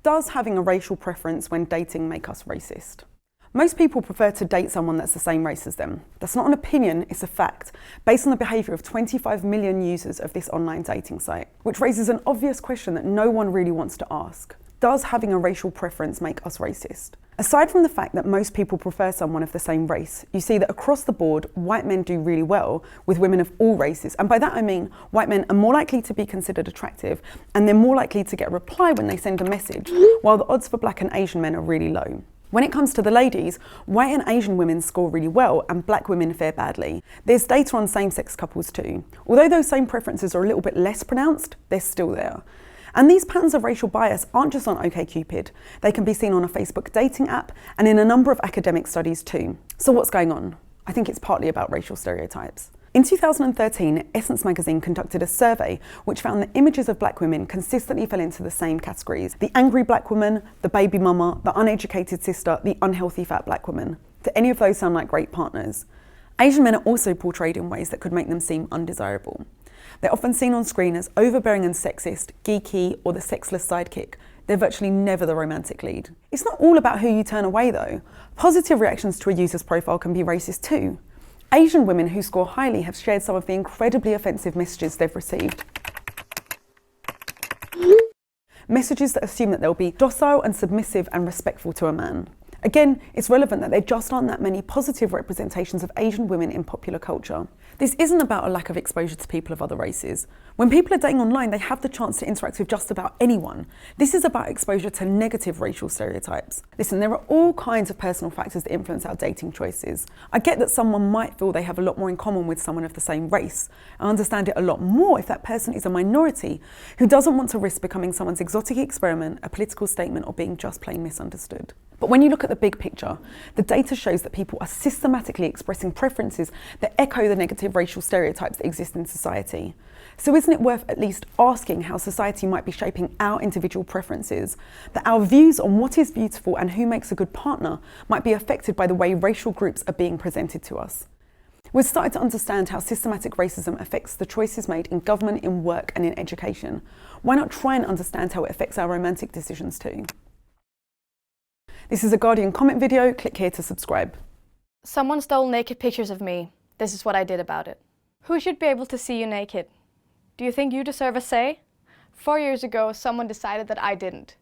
Does having a racial preference when dating make us racist? Most people prefer to date someone that's the same race as them. That's not an opinion, it's a fact, based on the behaviour of 25 million users of this online dating site, which raises an obvious question that no one really wants to ask. Does having a racial preference make us racist? Aside from the fact that most people prefer someone of the same race, you see that across the board, white men do really well with women of all races. And by that I mean, white men are more likely to be considered attractive and they're more likely to get a reply when they send a message, while the odds for black and Asian men are really low. When it comes to the ladies, white and Asian women score really well and black women fare badly. There's data on same-sex couples too. Although those same preferences are a little bit less pronounced, they're still there. And these patterns of racial bias aren't just on OKCupid. They can be seen on a Facebook dating app and in a number of academic studies too. So what's going on? I think it's partly about racial stereotypes. In 2013, Essence magazine conducted a survey which found that images of black women consistently fell into the same categories: the angry black woman, the baby mama, the uneducated sister, the unhealthy fat black woman. Do any of those sound like great partners? Asian men are also portrayed in ways that could make them seem undesirable. They're often seen on screen as overbearing and sexist, geeky, or the sexless sidekick. They're virtually never the romantic lead. It's not all about who you turn away though. Positive reactions to a user's profile can be racist too. Asian women who score highly have shared some of the incredibly offensive messages they've received. Messages that assume that they'll be docile and submissive and respectful to a man. Again, it's relevant that there just aren't that many positive representations of Asian women in popular culture. This isn't about a lack of exposure to people of other races. When people are dating online, they have the chance to interact with just about anyone. This is about exposure to negative racial stereotypes. Listen, there are all kinds of personal factors that influence our dating choices. I get that someone might feel they have a lot more in common with someone of the same race. I understand it a lot more if that person is a minority who doesn't want to risk becoming someone's exotic experiment, a political statement, or being just plain misunderstood. But when you look at the big picture, the data shows that people are systematically expressing preferences that echo the negative racial stereotypes that exist in society. So isn't it worth at least asking how society might be shaping our individual preferences, that our views on what is beautiful and who makes a good partner might be affected by the way racial groups are being presented to us? We've started to understand how systematic racism affects the choices made in government, in work and in education. Why not try and understand how it affects our romantic decisions too? This is a Guardian comment video, click here to subscribe. Someone stole naked pictures of me. This is what I did about it. Who should be able to see you naked? Do you think you deserve a say? 4 years ago, someone decided that I didn't.